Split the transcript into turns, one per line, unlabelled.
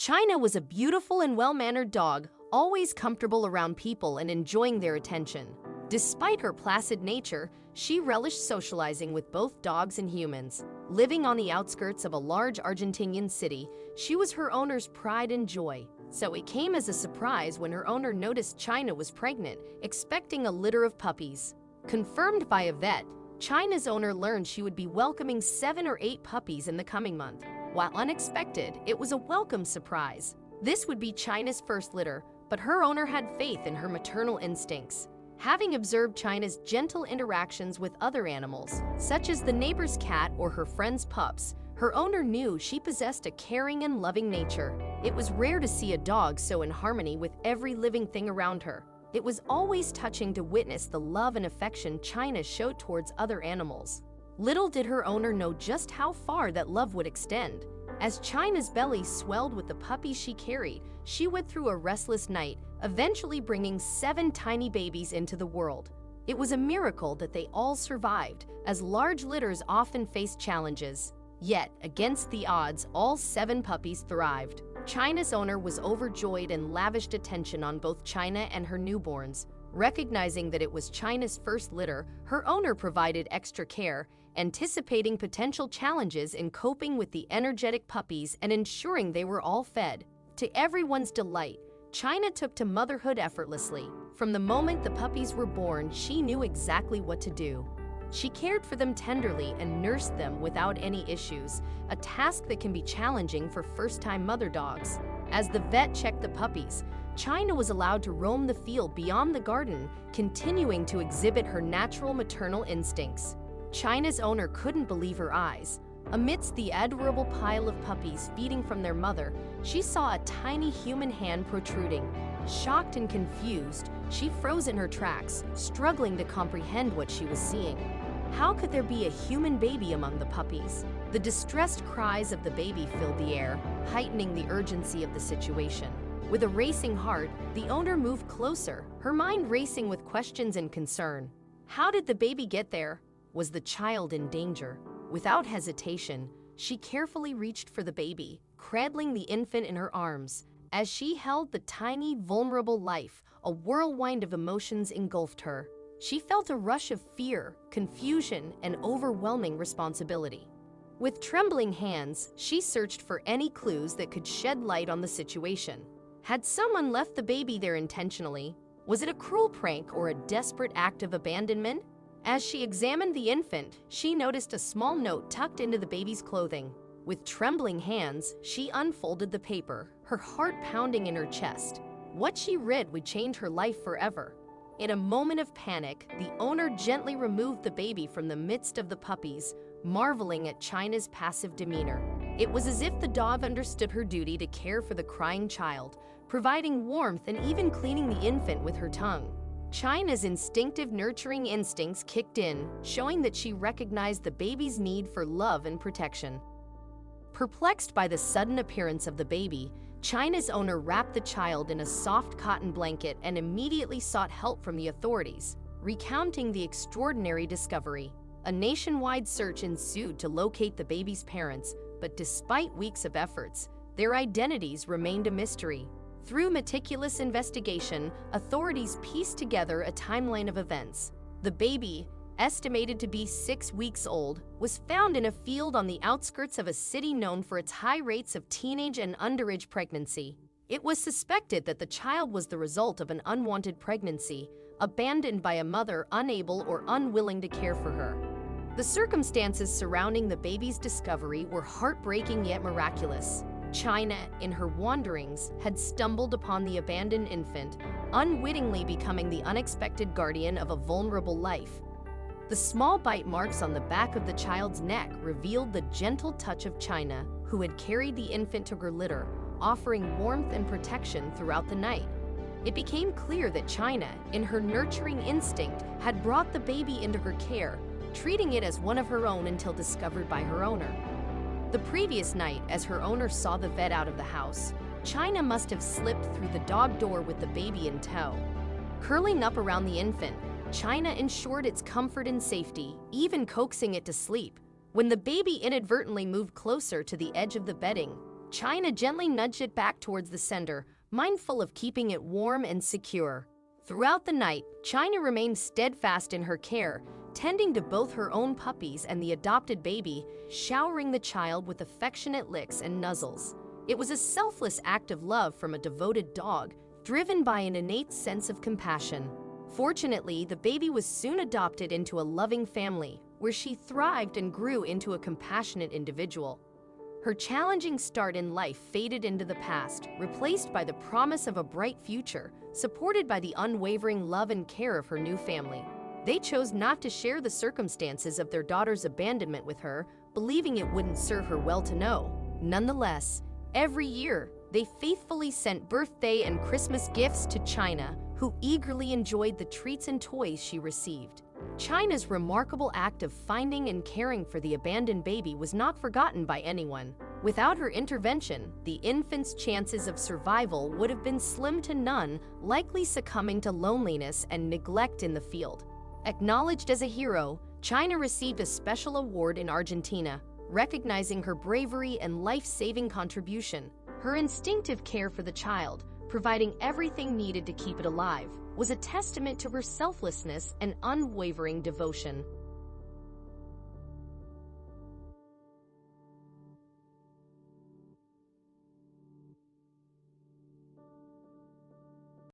China was a beautiful and well-mannered dog, always comfortable around people and enjoying their attention. Despite her placid nature, she relished socializing with both dogs and humans. Living on the outskirts of a large Argentinian city, she was her owner's pride and joy. So it came as a surprise when her owner noticed China was pregnant, expecting a litter of puppies. Confirmed by a vet, China's owner learned she would be welcoming 7 or 8 puppies in the coming month. While unexpected, it was a welcome surprise. This would be China's first litter, but her owner had faith in her maternal instincts. Having observed China's gentle interactions with other animals, such as the neighbor's cat or her friend's pups, her owner knew she possessed a caring and loving nature. It was rare to see a dog so in harmony with every living thing around her. It was always touching to witness the love and affection China showed towards other animals. Little did her owner know just how far that love would extend. As China's belly swelled with the puppies she carried, she went through a restless night, eventually bringing 7 tiny babies into the world. It was a miracle that they all survived, as large litters often face challenges. Yet, against the odds, all 7 puppies thrived. China's owner was overjoyed and lavished attention on both China and her newborns. Recognizing that it was China's first litter, her owner provided extra care, anticipating potential challenges in coping with the energetic puppies and ensuring they were all fed. To everyone's delight, China took to motherhood effortlessly. From the moment the puppies were born, she knew exactly what to do. She cared for them tenderly and nursed them without any issues, a task that can be challenging for first-time mother dogs. As the vet checked the puppies, China was allowed to roam the field beyond the garden, continuing to exhibit her natural maternal instincts. China's owner couldn't believe her eyes. Amidst the adorable pile of puppies feeding from their mother, she saw a tiny human hand protruding. Shocked and confused, she froze in her tracks, struggling to comprehend what she was seeing. How could there be a human baby among the puppies? The distressed cries of the baby filled the air, heightening the urgency of the situation. With a racing heart, the owner moved closer, her mind racing with questions and concern. How did the baby get there? Was the child in danger? Without hesitation, she carefully reached for the baby, cradling the infant in her arms. As she held the tiny, vulnerable life, a whirlwind of emotions engulfed her. She felt a rush of fear, confusion, and overwhelming responsibility. With trembling hands, she searched for any clues that could shed light on the situation. Had someone left the baby there intentionally? Was it a cruel prank or a desperate act of abandonment? As she examined the infant, she noticed a small note tucked into the baby's clothing. With trembling hands, she unfolded the paper, her heart pounding in her chest. What she read would change her life forever. In a moment of panic, the owner gently removed the baby from the midst of the puppies, marveling at China's passive demeanor. It was as if the dog understood her duty to care for the crying child, providing warmth and even cleaning the infant with her tongue. China's instinctive nurturing instincts kicked in, showing that she recognized the baby's need for love and protection. Perplexed by the sudden appearance of the baby, China's owner wrapped the child in a soft cotton blanket and immediately sought help from the authorities, recounting the extraordinary discovery. A nationwide search ensued to locate the baby's parents, but despite weeks of efforts, their identities remained a mystery. Through meticulous investigation, authorities pieced together a timeline of events. The baby, estimated to be 6 weeks old, was found in a field on the outskirts of a city known for its high rates of teenage and underage pregnancy. It was suspected that the child was the result of an unwanted pregnancy, abandoned by a mother unable or unwilling to care for her. The circumstances surrounding the baby's discovery were heartbreaking yet miraculous. China, in her wanderings, had stumbled upon the abandoned infant, unwittingly becoming the unexpected guardian of a vulnerable life. The small bite marks on the back of the child's neck revealed the gentle touch of China, who had carried the infant to her litter, offering warmth and protection throughout the night. It became clear that China, in her nurturing instinct, had brought the baby into her care, treating it as one of her own until discovered by her owner. The previous night, as her owner saw the vet out of the house, China must have slipped through the dog door with the baby in tow. Curling up around the infant, China ensured its comfort and safety, even coaxing it to sleep. When the baby inadvertently moved closer to the edge of the bedding, China gently nudged it back towards the sender, mindful of keeping it warm and secure. Throughout the night, China remained steadfast in her care, tending to both her own puppies and the adopted baby, showering the child with affectionate licks and nuzzles. It was a selfless act of love from a devoted dog, driven by an innate sense of compassion. Fortunately, the baby was soon adopted into a loving family, where she thrived and grew into a compassionate individual. Her challenging start in life faded into the past, replaced by the promise of a bright future, supported by the unwavering love and care of her new family. They chose not to share the circumstances of their daughter's abandonment with her, believing it wouldn't serve her well to know. Nonetheless, every year, they faithfully sent birthday and Christmas gifts to China, who eagerly enjoyed the treats and toys she received. China's remarkable act of finding and caring for the abandoned baby was not forgotten by anyone. Without her intervention, the infant's chances of survival would have been slim to none, likely succumbing to loneliness and neglect in the field. Acknowledged as a hero, China received a special award in Argentina, recognizing her bravery and life-saving contribution. Her instinctive care for the child, providing everything needed to keep it alive, was a testament to her selflessness and unwavering devotion.